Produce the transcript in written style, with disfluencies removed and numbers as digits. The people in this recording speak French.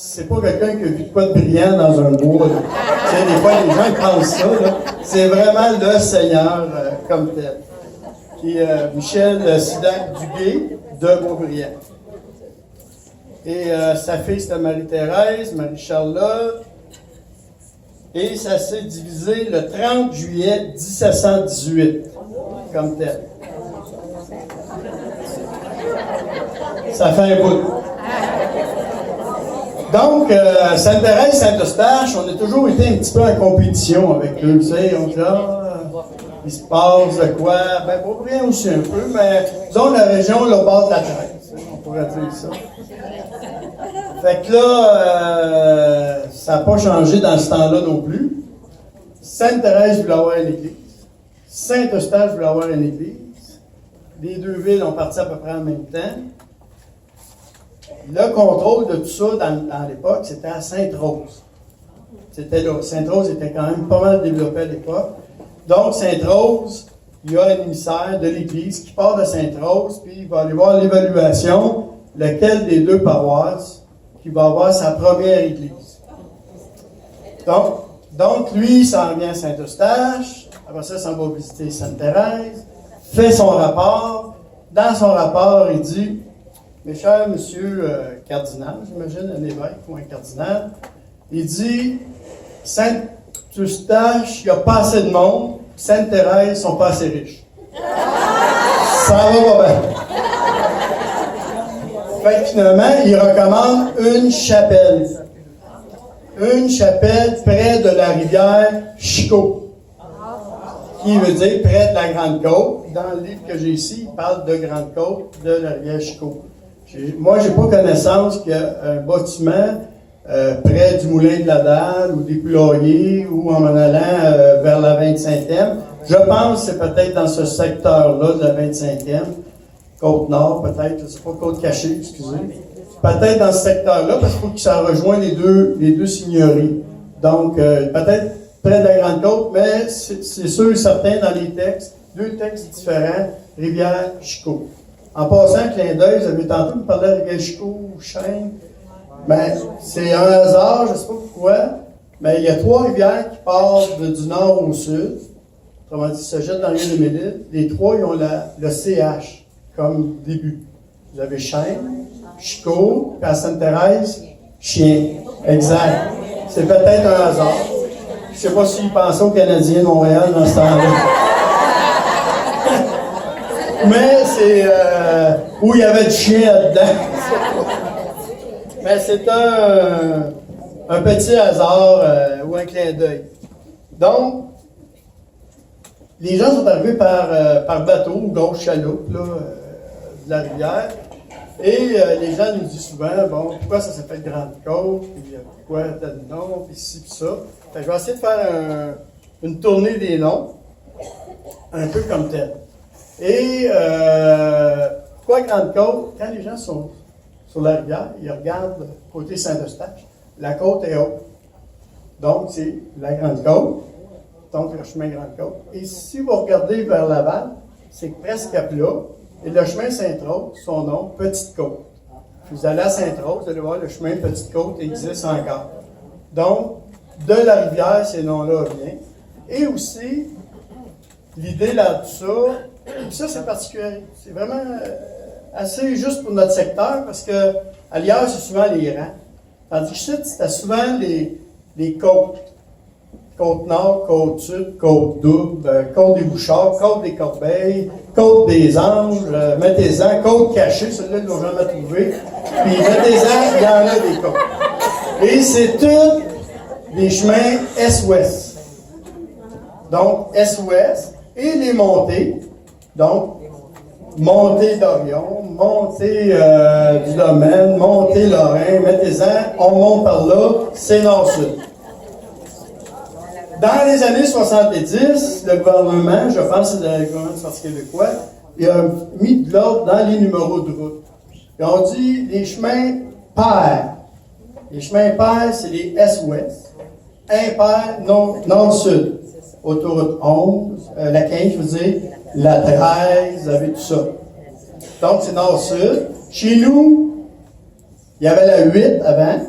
c'est pas quelqu'un qui a vu de quoi de brillant dans un bois. Tu sais, des fois, les gens pensent ça. Là. C'est vraiment le Seigneur comme tel. Qui est Michel Sidac Duguay de Beaubriand. Et sa fille, c'était Marie-Thérèse, Marie-Charlotte. Et ça s'est divisé le 30 juillet 1718, comme tel. Ça fait un bout. Donc, Sainte-Thérèse, Saint-Eustache, on a toujours été un petit peu en compétition avec eux. Tu sais, on dit, il se passe de quoi? Ben, Beaubriand aussi un peu, mais disons la région, le bord de la Thérèse. On pourrait dire ça. Fait que là, ça n'a pas changé dans ce temps-là non plus. Sainte-Thérèse voulait avoir une église. Saint-Eustache voulait avoir une église. Les deux villes ont parti à peu près en même temps. Le contrôle de tout ça, dans l'époque, c'était à Sainte-Rose. C'était là. Sainte-Rose était quand même pas mal développée à l'époque. Donc, Sainte-Rose, il y a un émissaire de l'Église qui part de Sainte-Rose, puis il va aller voir l'évaluation, lequel des deux paroisses qui va avoir sa première Église. Donc lui, il s'en vient à Saint-Eustache, après ça, il s'en va visiter Sainte-Thérèse, fait son rapport. Dans son rapport, il dit, mes chers monsieur cardinal, j'imagine, un évêque ou un cardinal, il dit, Saint-Eustache, il n'y a pas assez de monde, Sainte-Thérèse, ils ne sont pas assez riches. Ça va pas bien. Fait que finalement, il recommande une chapelle. Une chapelle près de la rivière Chicot. Qui veut dire près de la Grande Côte. Dans le livre que j'ai ici, il parle de Grande Côte, de la rivière Chicot. Moi, je n'ai pas connaissance qu'il y a un bâtiment près du Moulin de la Dalle ou des Poulaillers ou en allant vers la 25e. Je pense que c'est peut-être dans ce secteur-là de la 25e. Côte-Nord, peut-être, je ne sais pas, Côte-Cachée, excusez. Peut-être dans ce secteur-là, parce qu'il faut que ça rejoigne les deux seigneuries. Donc, peut-être près de la Grande-Côte, mais c'est sûr et certain dans les textes, deux textes différents, Rivière-Chicot. En passant, clin d'œil, vous avez tenté de me parler de Rivière-Chicot ou Chêne. Ben, c'est un hasard, je ne sais pas pourquoi, mais il y a trois rivières qui partent du nord au sud. Autrement dit, se jettent dans l'île de Mélite. Les trois, ils ont le CH comme début. Vous avez Chêne, Chicot, puis à Sainte-Thérèse, Chien. Exact. C'est peut-être un hasard. Je ne sais pas s'ils pensaient aux Canadiens de Montréal dans ce temps-là. Mais c'est où il y avait du chien là-dedans. Mais c'est un petit hasard ou un clin d'œil. Donc, les gens sont arrivés par bateau ou grosse chaloupe là, de la rivière. Et les gens nous disent souvent, bon, pourquoi ça s'appelle Grande Côte, puis pourquoi tel nom, puis ci, puis ça. Fait que je vais essayer de faire une tournée des noms, un peu comme tel. Et pourquoi Grande Côte? Quand les gens sont sur la rivière, ils regardent côté Saint-Eustache, la côte est haute. Donc, c'est la Grande Côte, donc le chemin Grande Côte. Et si vous regardez vers Laval, c'est presque à plat. Et le chemin Sainte-Rose, son nom, Petite Côte. Vous allez à Sainte-Rose, vous allez voir, le chemin Petite Côte existe encore. Donc, de la rivière, ces noms-là viennent. Et aussi, l'idée là-dessous, ça c'est particulier. C'est vraiment assez juste pour notre secteur, parce que ailleurs, c'est souvent les rangs. Tandis que ici, c'était souvent les côtes. Côte-Nord, Côte-Sud, Côte-Double, Côte des Bouchards, Côte des Corbeilles, Côte des Anges, mettez-en, Côte cachée, celui-là, ils l'ont jamais trouvé. Puis mettez-en, il y en a des côtes. Et c'est tous des chemins est-ouest. Donc, est-ouest. Et les montées, donc, montée d'Orion, montée du Domaine, montée Lorrain, mettez-en, on monte par là, c'est nord-sud. Dans les années 70, le gouvernement, je pense que c'est le gouvernement du Parti québécois, il a mis de l'ordre dans les numéros de route. Ils ont dit les chemins pairs. Les chemins pairs, c'est les est-ouest. Impairs, nord-sud. Autoroute 11, la 15, je veux dire, la 13, vous avez tout ça. Donc, c'est nord-sud. Chez nous, il y avait la 8 avant.